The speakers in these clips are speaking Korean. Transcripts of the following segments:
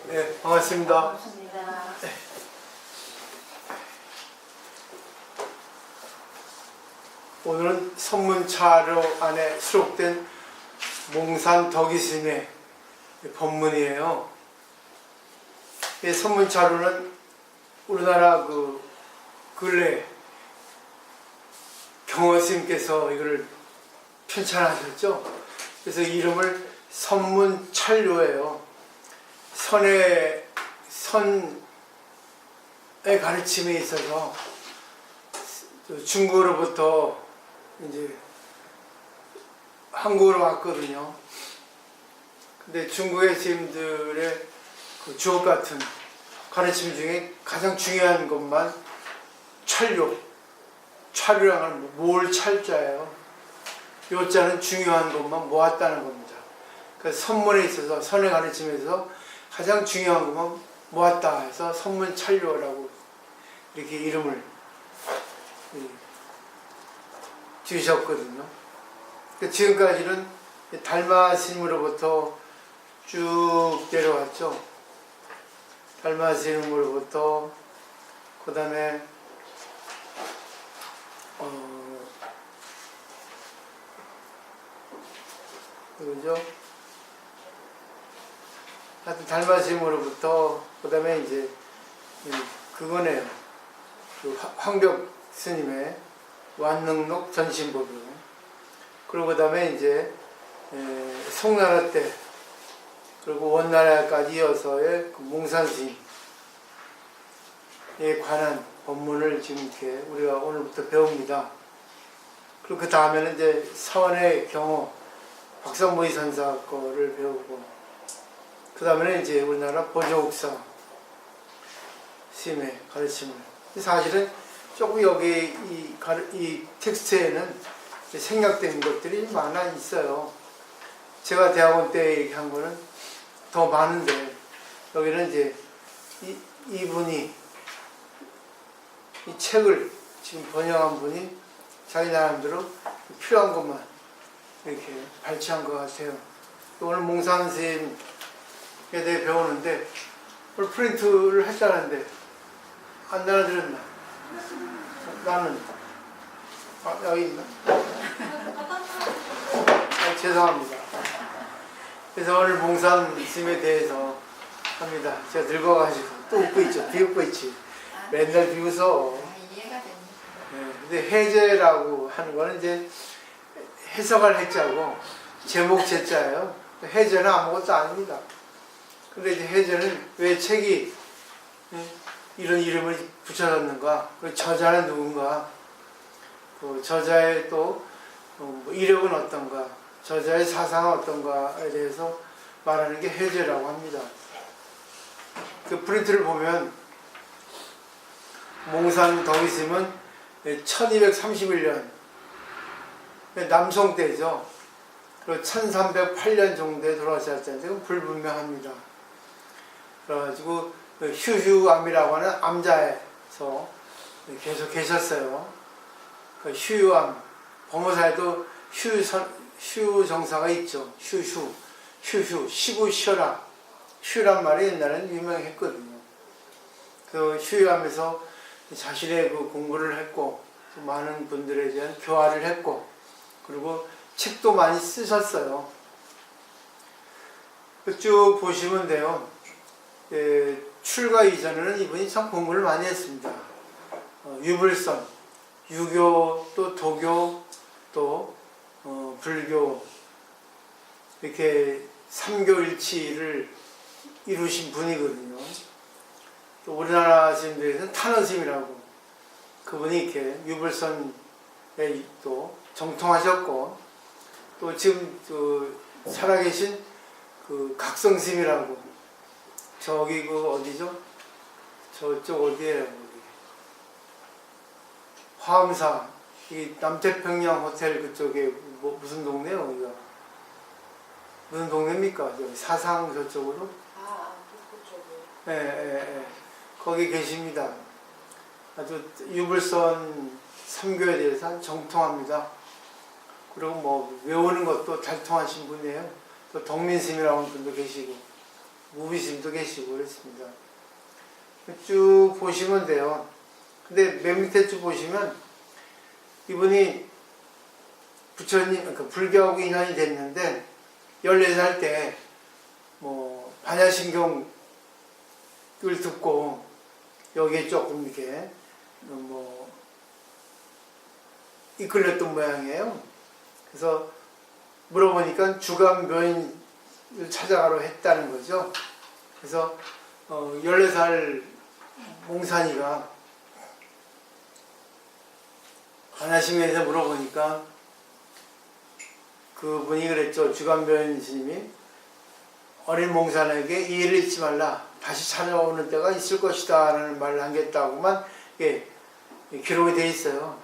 네, 반갑습니다. 반갑습니다. 오늘은 선문차로 안에 수록된 몽산 덕이스님의 법문이에요. 이 선문차로는 우리나라 근래 경허스님께서 이걸 편찬하셨죠. 그래서 이름을 선문찰료예요. 선의 가르침에 있어서 중국으로부터 이제 한국으로 왔거든요. 근데 중국의 스님들의 그 주옥 같은 가르침 중에 가장 중요한 것만 찰료라는 모을 찰자예요. 요자는 중요한 것만 모았다는 겁니다. 그래서 선문에 있어서 선의 가르침에서 가장 중요한 것만 모았다 해서 선문찰료라고 이렇게 이름을 지으셨거든요. 지금까지는 달마 스님으로부터 쭉 내려왔죠. 달마 스님으로부터 그 다음에 그죠? 하여튼 달마 스님으로부터 그 다음에 이제 그거네요. 그 황벽 스님의 완능록 전신법이요. 그리고 그 다음에 이제 송나라 때 그리고 원나라까지 이어서의 그 몽산 스님에 관한 법문을 지금 이렇게 우리가 오늘부터 배웁니다. 그리고 그 다음에는 이제 서원의 경호 박선모의 선사 거를 배우고 그 다음에는 이제 우리나라 보조국사 스님의 가르침을 사실은 조금 여기 이 텍스트에는 생략된 것들이 많아 있어요. 제가 대학원 때 이렇게 한 거는 더 많은데 여기는 이제 이분이 이 책을 지금 번역한 분이 자기 나름대로 필요한 것만 이렇게 발췌한 것 같아요. 오늘 몽산 선생님에 대해 배우는데 오늘 프린트를 했다는데 안 나눠드렸나? 나는 여기 있나? 죄송합니다. 그래서 오늘 몽산 스님에 대해서 합니다. 제가 늙어가지고 또 웃고 있죠. 비웃고 있지. 맨날 비웃어. 이해가 됩니다. 네, 근데 해제라고 하는 거는 이제 해석할 해자고 제목 제자예요. 해제는 아무것도 아닙니다. 근데 이제 해제는 왜 책이 이런 이름을 붙여졌는가? 그 저자는 누군가? 그 저자의 또 이력은 어떤가? 저자의 사상은 어떤가에 대해서 말하는 게 해제라고 합니다. 그 프린트를 보면 몽산 덕이스님은 1231년 남송 때죠. 그리고 1308년 정도에 돌아가셨다는데 그건 불분명합니다. 그래가지고 휴휴암이라고 하는 암자에서 계속 계셨어요. 그 휴유암, 범어사에도 휴정사가 있죠. 휴휴, 쉬고 쉬어라. 휴란 말이 옛날에는 유명했거든요. 그 휴유암에서 자신의 그 공부를 했고, 많은 분들에 대한 교화를 했고, 그리고 책도 많이 쓰셨어요. 쭉 보시면 돼요. 출가 이전에는 이분이 참 공부를 많이 했습니다. 유불선, 유교, 또 도교, 또 불교 이렇게 삼교일치를 이루신 분이거든요. 또 우리나라 스님들에서는 탄원스님이라고 그분이 이렇게 유불선에 또 정통하셨고 또 지금 살아계신 그 각성스님이라고 저기 그 어디죠? 저쪽 어디에요? 화엄사 이 남태평양 호텔 그쪽에 무슨 동네요? 여기가 무슨 동네입니까? 여기 사상 저쪽으로? 그쪽에. 거기 계십니다. 아주 유불선 삼교에 대해서 정통합니다. 그리고 뭐 외우는 것도 잘 통하신 분이에요. 또 동민스님이라는 분도 계시고 무비스님도 계시고 그랬습니다. 쭉 보시면 돼요. 근데 맨 밑에 쭉 보시면 이분이 부처님, 그러니까 불교하고 인연이 됐는데 14살 때 뭐 반야신경을 듣고 여기에 조금 이렇게 뭐 이끌렸던 모양이에요. 그래서 물어보니까 주간묘인을 찾아가러 했다는 거죠. 그래서 14살 몽산이가 반야신경에서 물어보니까 그분이 그랬죠. 주간묘인 스님이 어린 몽산에게 이 일을 잊지 말라. 다시 찾아오는 때가 있을 것이다 라는 말을 남겼다고만 기록이 되어 있어요.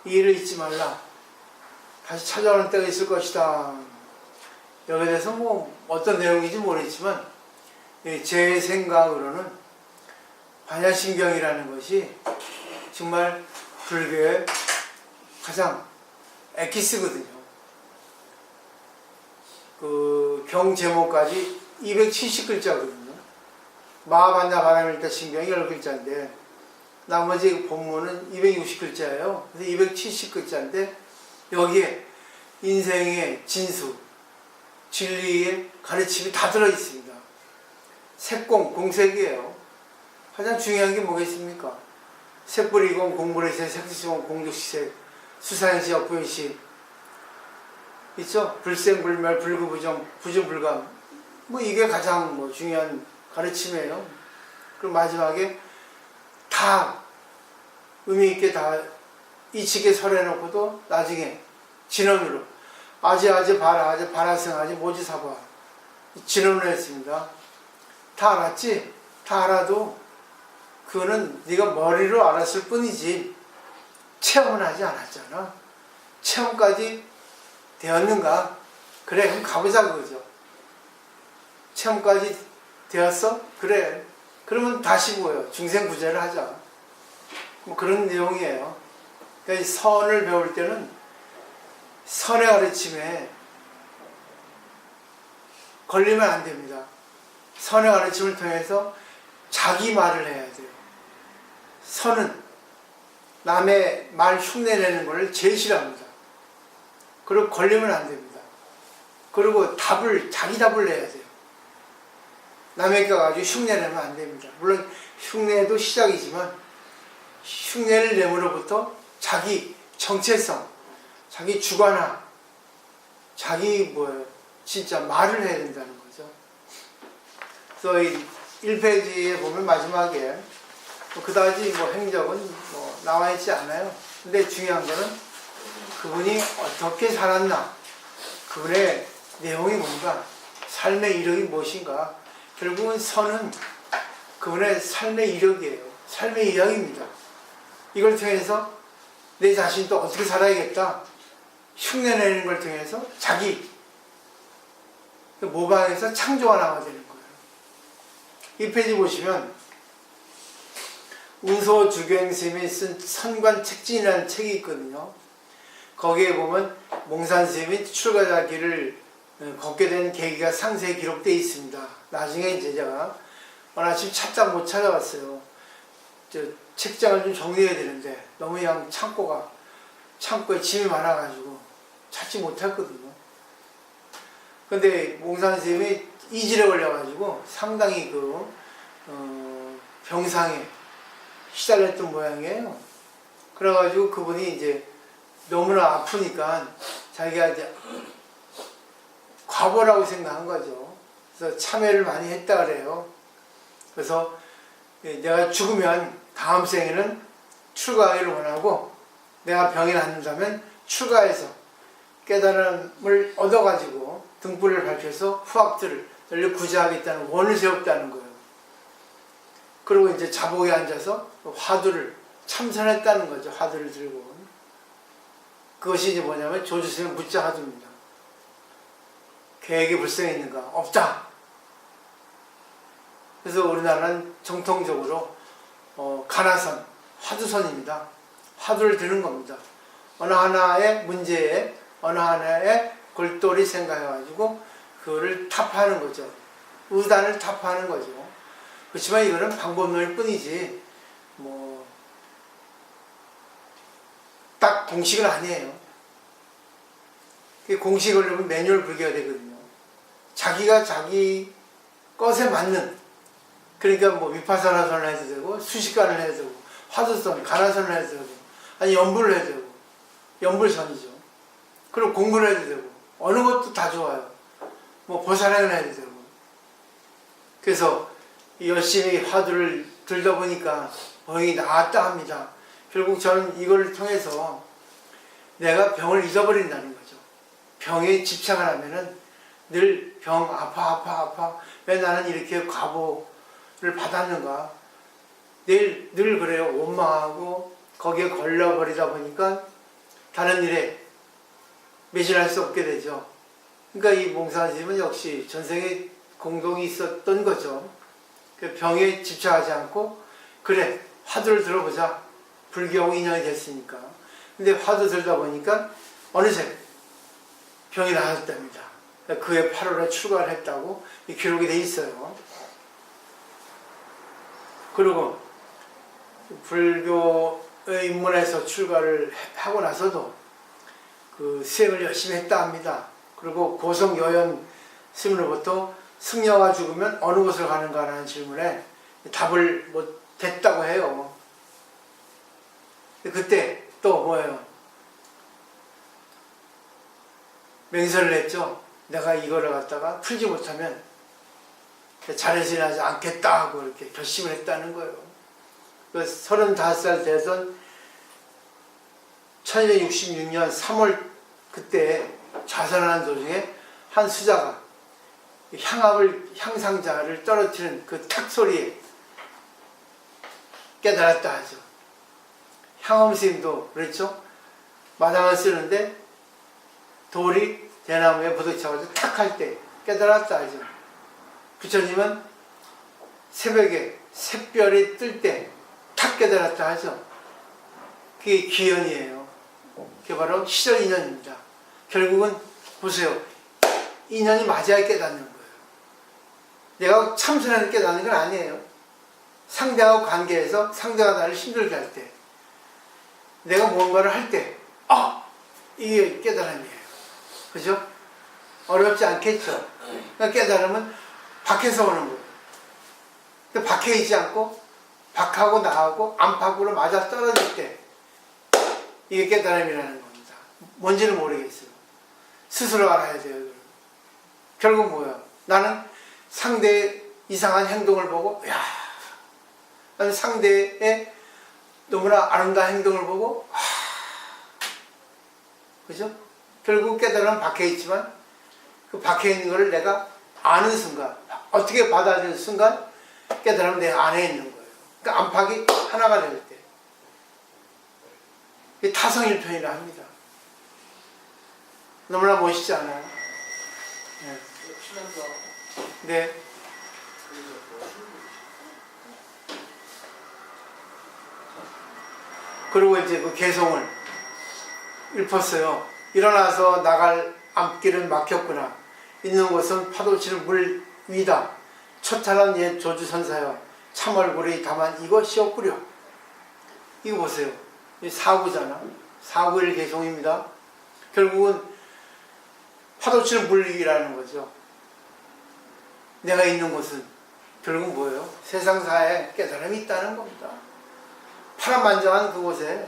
이 일을 잊지 말라. 다시 찾아오는 때가 있을 것이다. 여기에 대해서 뭐 어떤 내용인지 모르겠지만 제 생각으로는 반야신경이라는 것이 정말 불교의 가장 엑기스거든요. 그 경 제목까지 270글자거든요. 마하반야 바라밀타 신경이 10글자인데 나머지 본문은 260글자예요. 그래서 270글자인데 여기에 인생의 진수, 진리의 가르침이 다 들어있습니다. 색공, 공색이에요. 가장 중요한 게 뭐겠습니까? 색불이공, 공불의색, 색시공, 공득시색, 수사행시, 역부행시 있죠? 불생불멸, 불구부정, 부정불감. 뭐 이게 가장 뭐 중요한 가르침이에요. 그리고 마지막에 다 의미있게 다 이치게 설해놓고도 나중에 진언으로 아제 바라승 모지사바 진언을 했습니다. 다 알았지? 다 알아도 그거는 네가 머리로 알았을 뿐이지 체험은 하지 않았잖아. 체험까지 되었는가? 그래, 그럼 가보자 그거죠. 체험까지 되었어? 그래. 그러면 다시 뭐예요? 중생구제를 하자. 뭐 그런 내용이에요. 그러니까 이 선을 배울 때는 선의 가르침에 걸리면 안 됩니다. 선의 가르침을 통해서 자기 말을 해야 돼요. 선은 남의 말 흉내내는 걸 제일 싫어합니다. 그리고 걸리면 안 됩니다. 그리고 자기 답을 내야 돼요. 남의 거 가지고 흉내내면 안 됩니다. 물론 흉내도 시작이지만 흉내를 내므로부터 자기 정체성, 자기 주관화, 자기 진짜 말을 해야 된다는 거죠. 그래서 이 1페이지에 보면 마지막에 그다지 행적은 나와 있지 않아요. 근데 중요한 거는 그분이 어떻게 살았나, 그분의 내용이 뭔가, 삶의 이력이 무엇인가. 결국은 선은 그분의 삶의 이력이에요. 삶의 이야기입니다. 이걸 통해서 내 자신도 어떻게 살아야겠다, 흉내내는 걸 통해서 자기 모방에서 창조가 나와야 되는 거예요. 이 페이지 보시면 운소 주경스님이 쓴 선관책진이라는 책이 있거든요. 거기에 보면 몽산스님이 출가자 길을 걷게 된 계기가 상세히 기록되어 있습니다. 나중에 이제 제가 어느 아침 찾다 못 찾아왔어요. 책장을 좀 정리해야 되는데 너무 그냥 창고에 짐이 많아가지고 찾지 못했거든요. 근데 몽산스님이 이질에 걸려가지고 상당히 병상에 시달렸던 모양이에요. 그래가지고 그분이 이제 너무나 아프니까 자기가 이제 과보라고 생각한 거죠. 그래서 참회를 많이 했다 그래요. 그래서 내가 죽으면 다음 생에는 출가하기를 원하고, 내가 병이 낫는다면 출가해서 깨달음을 얻어가지고 등불을 밝혀서 후학들을 널리 구제하겠다는 원을 세웠다는 거예요. 그리고 이제 자복에 앉아서 화두를 참선했다는 거죠. 화두를 들고. 그것이 이제 뭐냐면 조주스님의 묻자 화두입니다. 계획이 불성에 있는가? 없다. 그래서 우리나라는 정통적으로 가나선, 화두선입니다. 화두를 드는 겁니다. 어느 하나의 문제에 어느 하나의 골똘히 생각해가지고 그거를 타파하는 거죠. 의단을 타파하는 거죠. 그렇지만 이거는 방법론일 뿐이지 뭐 딱 공식은 아니에요. 공식을 넣으면 매뉴얼 불교가 되거든요. 자기가 자기 것에 맞는, 그러니까 뭐 위파사나선을 해도 되고 수식관을 해도 되고 화두선, 가나선을 해도 되고 아니 연불을 해도 되고 연불선이죠. 그리고 공부를 해도 되고 어느 것도 다 좋아요. 뭐 보살행을 해도 되고. 그래서 열심히 화두를 들다 보니까 병이 나았다 합니다. 결국 저는 이걸 통해서 내가 병을 잊어버린다는 거죠. 병에 집착을 하면은 늘 병 아파. 왜 나는 이렇게 과보를 받았는가. 늘 그래요. 원망하고 거기에 걸려버리다 보니까 다른 일에 매진할 수 없게 되죠. 그러니까 이 몽사님은 역시 전생에 공동이 있었던 거죠. 그 병에 집착하지 않고 그래 화두를 들어보자. 불교하고 인연이 됐으니까. 근데 화두 들다 보니까 어느새 병이 나았답니다. 그해 8월에 출가를 했다고 이 기록이 돼 있어요. 그리고 불교의 입문에서 출가를 하고 나서도 그 수행을 열심히 했다 합니다. 그리고 고성여연 스님으로부터 승려가 죽으면 어느 곳을 가는가 라는 질문에 답을 못했다고 해요. 그때 또 뭐예요? 맹세를 했죠. 내가 이거를 갖다가 풀지 못하면 자례신하지 않겠다 하고 이렇게 결심을 했다는 거예요. 그 35살 되던 1266년 3월 그때 자살하는 도중에 한 수자가 향상자를 떨어뜨리는 그 탁 소리에 깨달았다 하죠. 향엄 스님도 그랬죠. 마당을 쓰는데 돌이 대나무에 부딪혀가지고 탁 할 때 깨달았다 하죠. 부처님은 새벽에 샛별이 뜰 때 탁 깨달았다 하죠. 그게 기연이에요. 그게 바로 시절 인연입니다. 결국은 보세요. 인연이 맞아야 깨닫는 거예요. 내가 참선해서 깨닫는 건 아니에요. 상대하고 관계에서 상대가 나를 힘들게 할 때, 내가 뭔가를 할 때, 이게 깨달음이에요. 그죠? 어렵지 않겠죠? 그러니까 깨달음은 밖에서 오는 거예요. 근데 밖에 있지 않고 밖하고 나하고 안팎으로 맞아 떨어질 때 이게 깨달음이라는 겁니다. 뭔지는 모르겠어요. 스스로 알아야 돼요. 결국 뭐야? 나는 상대의 이상한 행동을 보고 나는 상대의 너무나 아름다운 행동을 보고 그죠? 결국 깨달음은 밖에 있지만 그 밖에 있는 것을 내가 아는 순간, 어떻게 받아들이는 순간 깨달음은 내 안에 있는 거예요. 그러니까 안팎이 하나가 될 때. 이게 타성일편이라 합니다. 너무나 멋있지 않아요? 네. 그리고 이제 그 개성을 읊었어요. 일어나서 나갈 앞길은 막혔구나. 있는 곳은 파도 치는 물 위다. 초탈한 옛 조주선사여 참얼굴이 다만 이것이었구려. 이거 보세요. 이 사구잖아. 사구일 개성입니다. 결국은 파도 치는 물 위라는 거죠. 내가 있는 곳은 결국 뭐예요? 세상사에 깨달음이 있다는 겁니다. 파란만장한 그곳에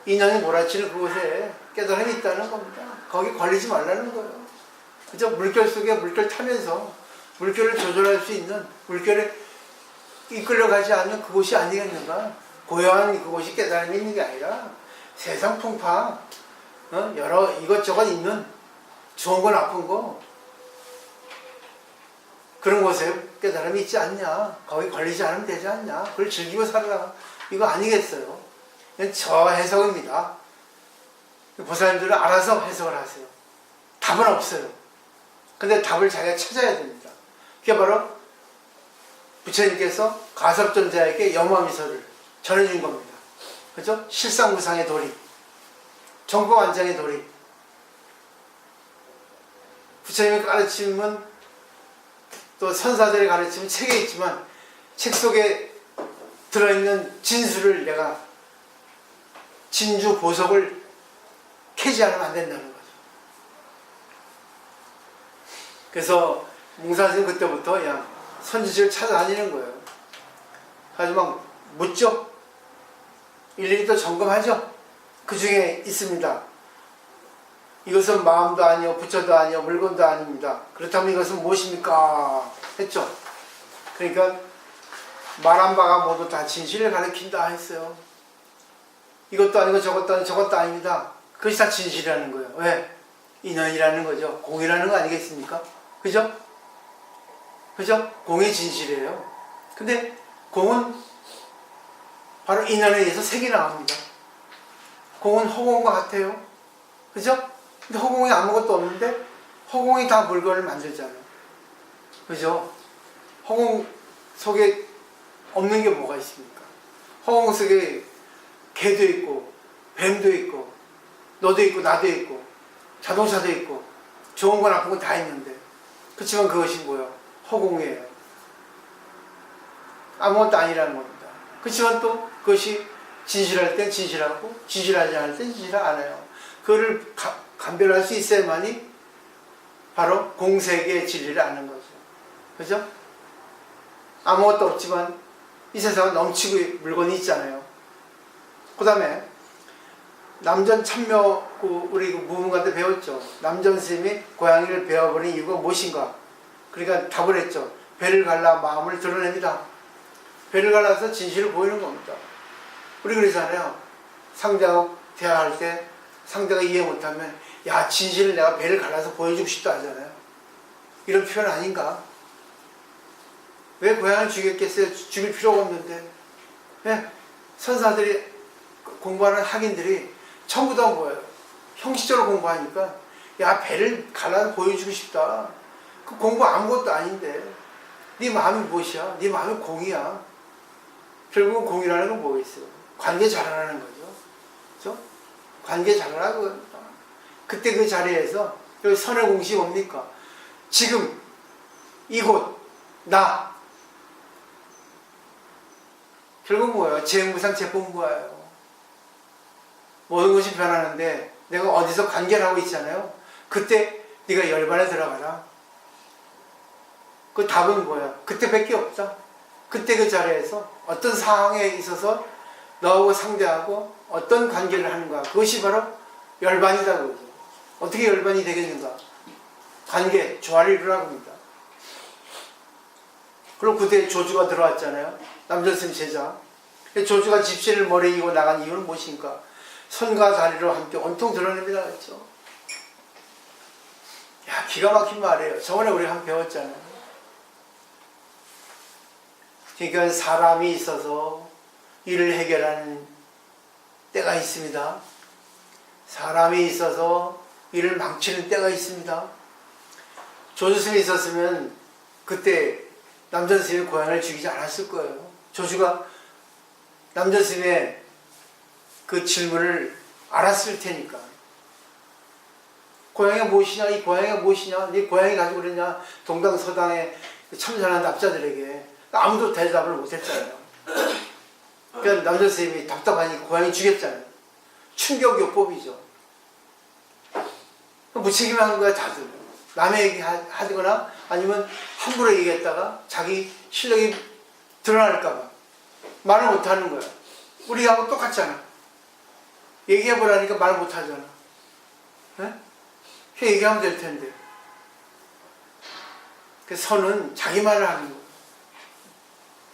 인연이 몰아치는 그곳에 깨달음이 있다는 겁니다. 거기 걸리지 말라는 거예요. 그죠? 물결 속에 물결 타면서 물결을 조절할 수 있는, 물결에 이끌려가지 않는 그곳이 아니겠는가? 고요한 그곳이 깨달음이 있는 게 아니라 세상 풍파, 여러 이것저것 있는 좋은 거 나쁜 거 그런 곳에 깨달음이 있지 않냐? 거기 걸리지 않으면 되지 않냐? 그걸 즐기고 살아라. 이거 아니겠어요? 저 해석입니다. 보살님들은 알아서 해석을 하세요. 답은 없어요. 근데 답을 자기가 찾아야 됩니다. 그게 바로 부처님께서 가섭존자에게 염화미소를 전해준 겁니다. 그죠? 실상무상의 도리, 정법안장의 도리. 부처님의 가르침은 또 선사들의 가르침은 책에 있지만 책 속에 들어있는 진수를 내가 진주 보석을 캐지 않으면 안 된다는 거죠. 그래서 몽사선생님 그때부터 그냥 선지식을 찾아다니는 거예요. 하지만 묻죠. 일일이 또 점검하죠. 그 중에 있습니다. 이것은 마음도 아니요 부처도 아니요 물건도 아닙니다. 그렇다면 이것은 무엇입니까? 했죠. 그러니까 말한 바가 모두 다 진실을 가리킨다 했어요. 이것도 아니고 저것도 아니고 저것도 아닙니다. 그것이 다 진실이라는 거예요. 왜? 인연이라는 거죠. 공이라는 거 아니겠습니까? 그죠? 그죠? 공이 진실이에요. 근데 공은 바로 인연에 의해서 색이 나옵니다. 공은 허공과 같아요. 그죠? 근데 허공에 아무것도 없는데 허공이 다 물건을 만들잖아요. 그죠? 허공 속에 없는 게 뭐가 있습니까? 허공 속에 개도 있고 뱀도 있고 너도 있고 나도 있고 자동차도 있고 좋은 건 나쁜 건 다 있는데 그렇지만 그것이 뭐예요? 허공이에요. 아무것도 아니라는 겁니다. 그렇지만 또 그것이 진실할 땐 진실하고 진실하지 않을 땐 진실 않아요. 그거를 감별할 수 있어야만이 바로 공세계의 진리를 아는 거죠. 그죠? 아무것도 없지만 이 세상은 넘치고 물건이 있잖아요. 그 다음에 남전 참묘 우리 무문가 때 배웠죠. 남전 스님이 고양이를 베어버린 이유가 무엇인가? 그러니까 답을 했죠. 배를 갈라 마음을 드러냅니다. 배를 갈라서 진실을 보이는 겁니다. 우리 그러잖아요. 상대하고 대화할 때 상대가 이해 못하면 야 진실을 내가 배를 갈라서 보여주고 싶다 하잖아요. 이런 표현 아닌가? 왜 고양이를 죽였겠어요? 죽일 필요가 없는데. 왜? 선사들이 공부하는 학인들이 전부 다 뭐예요? 형식적으로 공부하니까 야 배를 갈라서 보여주고 싶다. 그 공부 아무것도 아닌데 네 마음이 무엇이야? 네 마음이 공이야. 결국은 공이라는 건 뭐겠어요? 관계 잘하라는 거죠. 그렇죠? 관계 잘하라는 겁니다. 그때 그 자리에서 여기 선의 공식이 뭡니까? 지금 이곳 나 결국 뭐예요? 재무상 재본부예요. 모든 것이 변하는데 내가 어디서 관계를 하고 있잖아요. 그때 네가 열반에 들어가라. 그 답은 뭐야? 그때밖에 없다. 그때 그 자리에서 어떤 상황에 있어서 너하고 상대하고 어떤 관계를 하는가. 그것이 바로 열반이다 그러죠. 어떻게 열반이 되겠는가? 관계, 조화를 이루라고 합니다. 그리고 그때 조주가 들어왔잖아요. 남전스님 제자. 조주가 집시를 머리에 이고 나간 이유는 무엇인가? 손과 다리로 함께 온통 드러냅니다. 그랬죠. 야, 기가 막힌 말이에요. 저번에 우리 한번 배웠잖아요. 그러니까 사람이 있어서 일을 해결하는 때가 있습니다. 사람이 있어서 일을 망치는 때가 있습니다. 조주스님이 있었으면 그때 남전스님이 고양이를 죽이지 않았을 거예요. 조주가 남전스님의 그 질문을 알았을 테니까. 고양이가 무엇이냐? 이 고양이가 무엇이냐? 네 고양이 가지고 그러냐? 동당서당에 참선한 납자들에게 아무도 대답을 못했잖아요. 그러니까 남전스님이 답답하니 고양이 죽였잖아요. 충격요법이죠. 무책임한 거야 다들. 남의 얘기 하거나 아니면 함부로 얘기했다가 자기 실력이 드러날까봐 말을 못하는 거야. 우리하고 똑같잖아. 얘기해보라니까 말 못하잖아. 네? 얘기하면 될 텐데. 그 선은 자기 말을 하는 거야.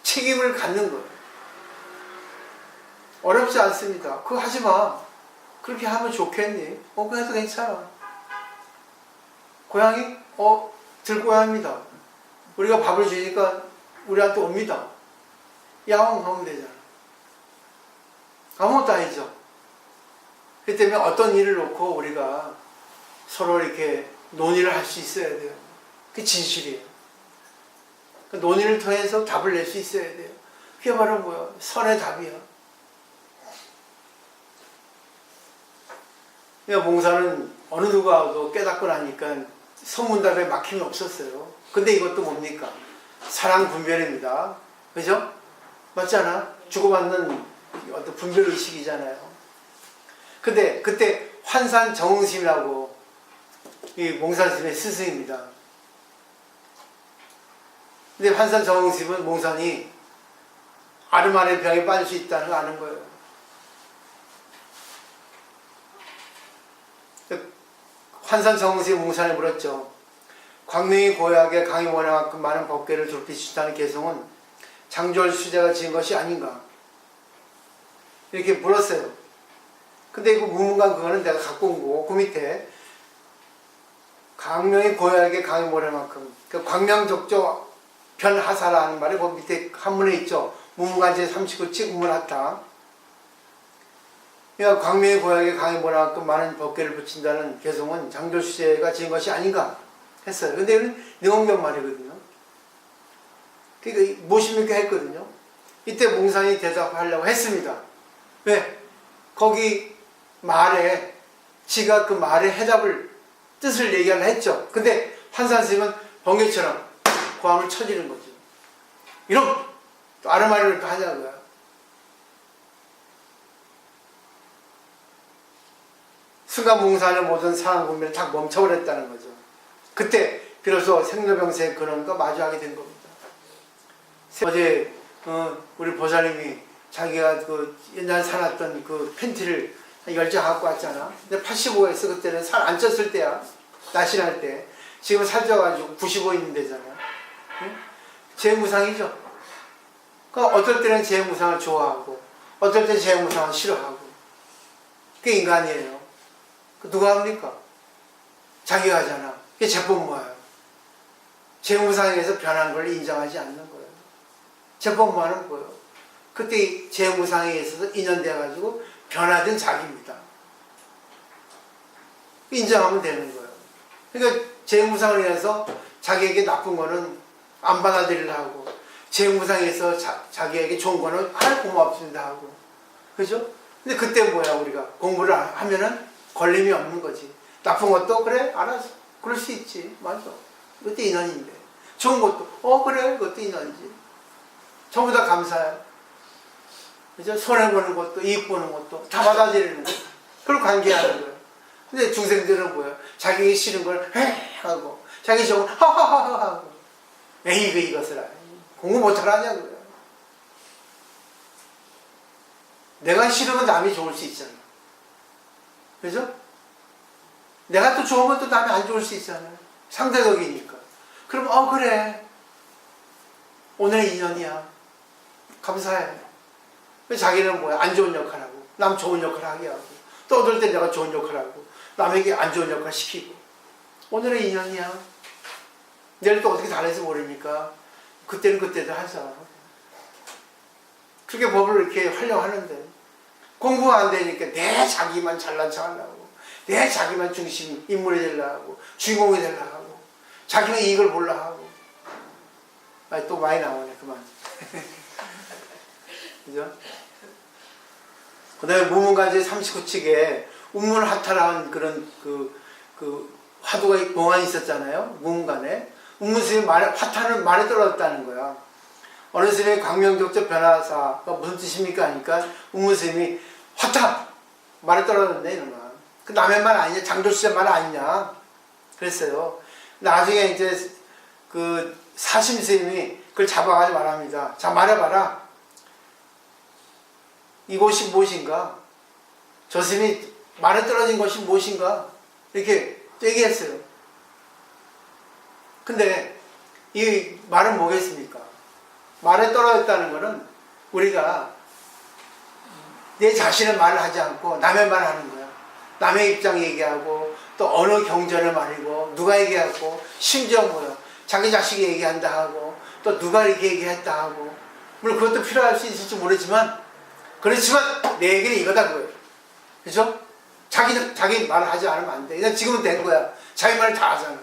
책임을 갖는 거야. 어렵지 않습니다. 그거 하지 마. 그렇게 하면 좋겠니? 그래도 괜찮아. 고양이? 들고야 합니다. 우리가 밥을 주니까 우리한테 옵니다. 야옹하면 되잖아. 아무것도 아니죠. 그렇기 때문에 어떤 일을 놓고 우리가 서로 이렇게 논의를 할 수 있어야 돼요. 그게 진실이에요. 그 논의를 통해서 답을 낼 수 있어야 돼요. 그게 바로 뭐야? 선의 답이야. 그러니까 몽사는 어느 누가도 깨닫고 나니까 선문답에 막힘이 없었어요. 근데 이것도 뭡니까? 사랑 분별입니다. 그죠? 맞잖아? 주고받는 어떤 분별 의식이잖아요. 근데 그때 환산 정응심이라고 이 몽산스님의 스승입니다. 근데 환산 정응심은 몽산이 아르마의 병에 빠질 수 있다는 걸 아는 거예요. 환산 정응심이 몽산에 물었죠. 광명이 고약에 강이 원해만큼 많은 법계를 돌피시다는 개성은 장조할 수제가 지은 것이 아닌가 이렇게 물었어요. 근데 그 무문관 그거는 내가 갖고 온 거고 그 밑에 광명이 고약에 강이 원해만큼 그 광명적조 변하사라는 말이 그 밑에 한문에 있죠. 무문관 제39칙 우문하타. 그러니까 광명이 고약에 강이 원해만큼 많은 법계를 붙인다는 개성은 장조할 수제가 지은 것이 아닌가 했어요. 근데 이건 능엄경 말이거든요. 그러니까 무엇입니까 했거든요. 이때 몽산이 대답하려고 했습니다. 왜? 거기 말에 지가 그 말의 해답을 뜻을 얘기하려 했죠. 근데 환산스님은 번개처럼 고함을 쳐지는 거죠. 이런 또 아르마리를 또 하냐고요. 순간 몽산의 모든 상황 분별이 다 멈춰버렸다는 거죠. 그때 비로소 생로병사의 근원과 마주하게 된 겁니다. 어제 우리 보살님이 자기가 그 옛날 사놨던 그 팬티를 10장 갖고 왔잖아. 근데 85에서 그때는 살 안 쪘을 때야. 날씬할 때. 지금 살쪄가지고 95 있는 데잖아. 응? 재무상이죠. 그러니까 어떨 때는 재무상을 좋아하고 어떨 때는 재무상을 싫어하고 그게 인간이에요. 누가 합니까? 자기가 하잖아. 그게 제법모아요. 재무상에서 변한 걸 인정하지 않는 거예요. 제법모아는 뭐예요? 그때 재무상에 있어서 인연돼가지고 변화된 자기입니다. 인정하면 되는 거예요. 그러니까 재무상을 인해서 자기에게 나쁜 거는 안 받아들이려 하고 재무상에서 자기에게 좋은 거는 고맙습니다 하고 그죠? 근데 그때 뭐야 우리가 공부를 하면은 걸림이 없는 거지. 나쁜 것도 그래 알았어 그럴 수 있지 맞아 그것도 인연인데 좋은 것도 그래 그것도 인연이지 전부 다 감사해 그죠? 손해보는 것도 이익 보는 것도 다 받아들이는 거야. 그걸 관계하는 거예요. 근데 중생들은 뭐야 자기 싫은 걸 헤 하고 자기 좋은 걸 하하하하 하고 에이 이것을 공부 못하라냐고요. 내가 싫으면 남이 좋을 수 있잖아. 그죠? 내가 또 좋으면 또 남이 안 좋을 수 있잖아요. 상대적이니까. 그럼 그래. 오늘의 인연이야. 감사해. 자기는 뭐야? 안 좋은 역할 하고 남 좋은 역할 하게 하고 또 어떨 때 내가 좋은 역할 하고 남에게 안 좋은 역할 시키고 오늘의 인연이야. 내일 또 어떻게 다를지 모르니까 그때는 그때도 하자. 그렇게 법을 이렇게 하려고 하는데 공부가 안 되니까 내 자기만 잘난 척 하려고 내 자기만 중심 인물이 되려고 하고 주인공이 되려고 하고 자기는 이익을 보려고 하고 또 많이 나오네 그만. 그죠? 그 다음에 무문가제 39칙에 운문하타라는 그런 그 화두가 공안이 있었잖아요. 무문간에. 운문스님이 화타는 말에 떨어졌다는 거야. 어느 스님이 광명적조 변화사가 무슨 뜻입니까? 하니까 운문스님이 화타! 말에 떨어졌네 이놈아. 그 남의 말 아니냐? 장조수의 말 아니냐? 그랬어요. 나중에 이제 그 사심스님이 그걸 잡아가지고 말합니다. 자 말해봐라. 이곳이 무엇인가? 저 스님이 말에 떨어진 것이 무엇인가? 이렇게 얘기했어요. 근데 이 말은 뭐겠습니까? 말에 떨어졌다는 것은 우리가 내 자신의 말을 하지 않고 남의 말을 하는 거야. 남의 입장 얘기하고 또 어느 경전을 말이고 누가 얘기하고 심지어 뭐야 자기 자식이 얘기한다 하고 또 누가 이렇게 얘기했다 하고 물론 그것도 필요할 수 있을지 모르지만 그렇지만 내 얘기는 이거다 그거예요. 그죠? 자기 말을 하지 않으면 안 돼. 그냥 지금은 된 거야. 자기 말을 다 하잖아.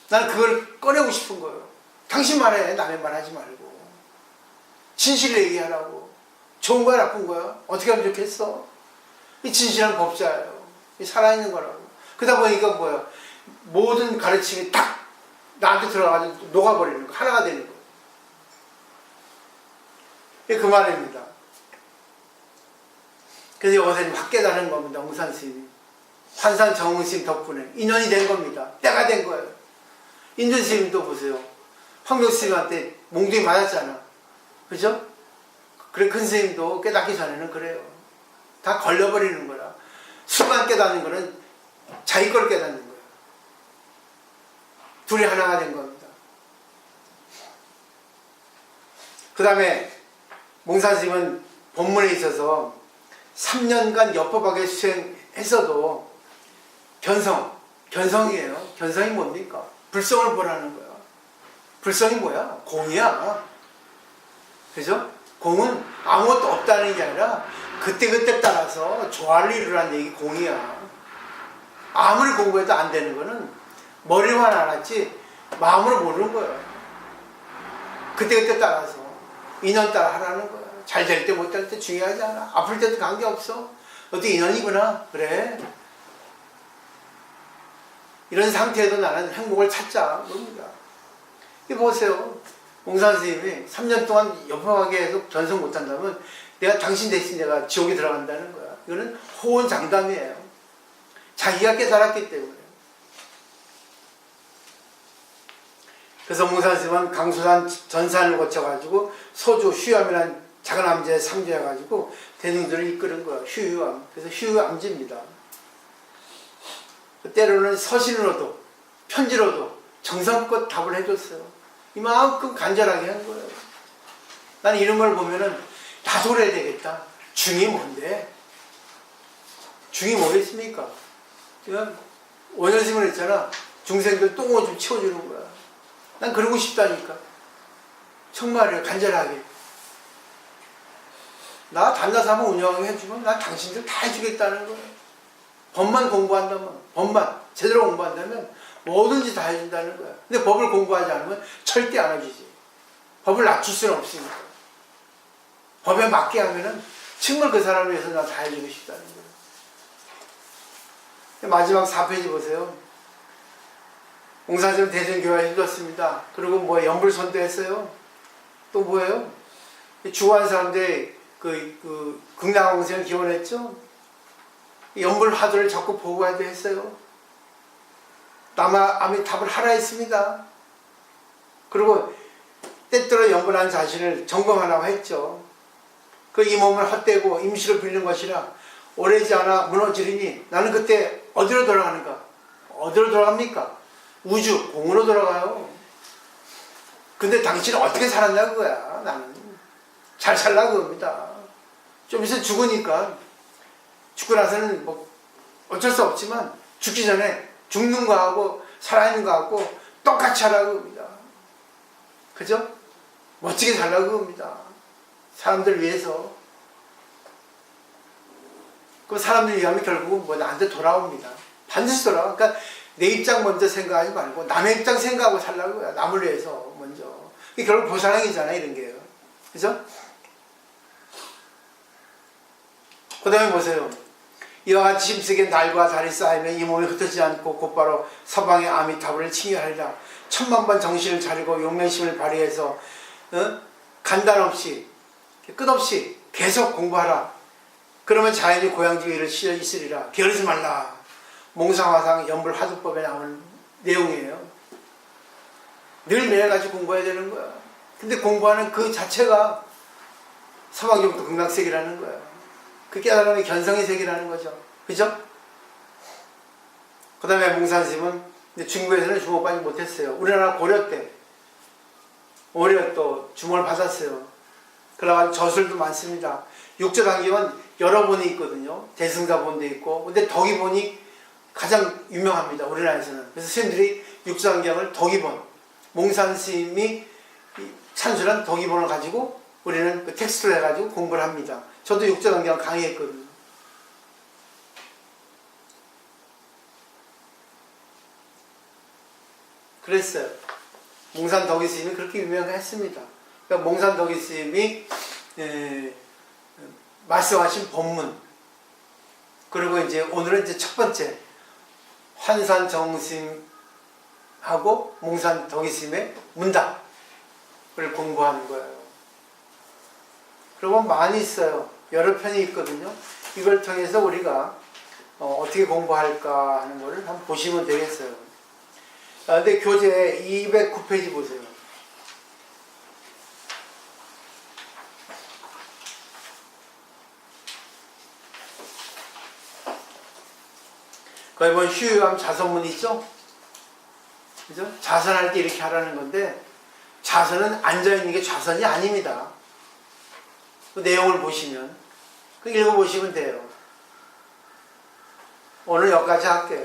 나는 그걸 꺼내고 싶은 거예요. 당신 말해. 남의 말 하지 말고. 진실을 얘기하라고. 좋은 거야 나쁜 거야? 어떻게 하면 좋겠어? 이 진실한 법자예요. 이 살아있는 거라고. 그러다 보니까 뭐야 모든 가르침이 딱 나한테 들어가가지고 녹아버리는 거, 하나가 되는 거. 그 말입니다. 그래서 여기서 확 깨달은 겁니다. 옹산 스님이. 환산 정응 스님 덕분에 인연이 된 겁니다. 때가 된 거예요. 인준 스님도 보세요. 황명 스님한테 몽둥이 맞았잖아. 그죠? 그래, 큰 스님도 깨닫기 전에는 그래요. 다 걸려버리는 거라. 순간 깨닫는 거는 자기 걸 깨닫는 거예요. 둘이 하나가 된 겁니다. 그 다음에 몽산 스님은 본문에 있어서 3년간 엽법하게 수행했어도 견성이에요. 견성이 뭡니까? 불성을 보라는 거야. 불성이 뭐야? 공이야. 그죠? 공은 아무것도 없다는 게 아니라 그때그때 따라서 조화를 이루라는 얘기 공이야. 아무리 공부해도 안 되는 거는 머리만 알았지 마음으로 모르는 거야. 그때그때 따라서 인연 따라 하라는 거야. 잘 될 때 못 될 때 중요하지 않아. 아플 때도 관계없어. 어떻게 인연이구나. 그래. 이런 상태에도 나는 행복을 찾자. 그럽니다. 이거 보세요. 몽산 스님이 3년 동안 옆하게 해서 견성 못한다면 내가 당신 대신 내가 지옥에 들어간다는 거야. 이거는 호언장담이에요. 자기가 깨달았기 때문에. 그래서 몽산 스님은 강소산 전산을 거쳐가지고 소주 휴암이라는 작은 암제에 상주해가지고 대중들을 이끄는 거야. 휴유암. 그래서 휴유암지입니다. 때로는 서신으로도 편지로도 정성껏 답을 해줬어요. 이만큼 간절하게 한 거예요. 나는 이런 걸 보면은 나도 그래야 되겠다. 중이 뭔데? 중이 뭐겠습니까? 제가 원현심을 했잖아. 중생들 똥오줌 치워주는 거야. 난 그러고 싶다니까. 정말이에요. 간절하게. 나 단나사무 운영하게 해주면 난 당신들 다 해주겠다는 거예요. 법만 공부한다면, 법만 제대로 공부한다면 뭐든지 다 해준다는 거야. 근데 법을 공부하지 않으면 절대 안 해주지. 법을 낮출 수는 없으니까. 법에 맞게 하면은 정말 그 사람을 위해서 나 다 해주고 싶다는 거예요. 마지막 4페이지 보세요. 옹산스님 대전교회에 힘들었습니다. 그리고 뭐 연불선도 했어요. 또 뭐예요? 주고한 사람들 극락옹생을 기원했죠. 연불 화두를 적극 보고하기도 했어요. 아미타불 하라 했습니다. 그리고 때때로 연불한 자신을 점검하라고 했죠. 이 몸을 헛되고 임시로 빌는 것이라 오래지 않아 무너지리니 나는 그때 어디로 돌아가는가? 어디로 돌아갑니까? 우주, 공으로 돌아가요. 근데 당신은 어떻게 살았냐 그거야. 나는 잘 살라 그겁니다. 좀 있으면 죽으니까 죽고 나서는 뭐 어쩔 수 없지만 죽기 전에 죽는 거하고 살아있는 거하고 똑같이 하라고 합니다. 그죠? 멋지게 살라고 합니다. 사람들 위해서. 그 사람들 위하면 결국은 뭐 나한테 돌아옵니다. 반드시 돌아와. 그러니까 내 입장 먼저 생각하지 말고 남의 입장 생각하고 살라고 해요. 남을 위해서 먼저. 이게 결국 보상이잖아 이런 게요. 그죠? 그 다음에 보세요. 이와 같이 힘쓰게 날과 달이 쌓이면 이 몸이 흩어지지 않고 곧바로 서방의 아미타불을 칭의하리라. 천만 번 정신을 차리고 용맹심을 발휘해서 간단 없이 끝없이 계속 공부하라. 그러면 자연히 고향지에 이를 실려 있으리라. 게으르지 말라. 몽상화상 연불 화두법에 나오는 내용이에요. 늘 매일같이 공부해야 되는 거야. 근데 공부하는 그 자체가 서방경도 극락세계라는 거야. 그 깨달음이 견성의 세계라는 거죠. 그죠? 그 다음에 몽산스님은 중국에서는 주목받지 못했어요. 우리나라 고려 때 오히려 또 주목을 받았어요. 그래가지고 저술도 많습니다. 육조단경은 여러 본이 있거든요. 대승사본도 있고. 근데 덕이본이 가장 유명합니다. 우리나라에서는. 그래서 스님들이 육조단경을 덕이본, 몽산스님이 찬술한 덕이본을 가지고 우리는 그 텍스트를 해가지고 공부를 합니다. 저도 육조단경을 강의했거든요. 그랬어요. 몽산 덕이 스님이 그렇게 유명했습니다. 그러니까 몽산 덕이 스님이 말씀하신 법문, 그리고 이제 오늘은 이제 첫 번째 환산 정심 하고 몽산 덕이스님의 문답을 공부하는 거예요. 그러면 많이 있어요. 여러 편이 있거든요. 이걸 통해서 우리가 어떻게 공부할까 하는 거를 한번 보시면 되겠어요. 근데 교재 209페이지 보세요. 거기 보면 휴유함 자선문 있죠? 그죠? 자선할 때 이렇게 하라는 건데, 자선은 앉아있는 게 자선이 아닙니다. 그 내용을 보시면, 그 읽어보시면 돼요. 오늘 여기까지 할게요.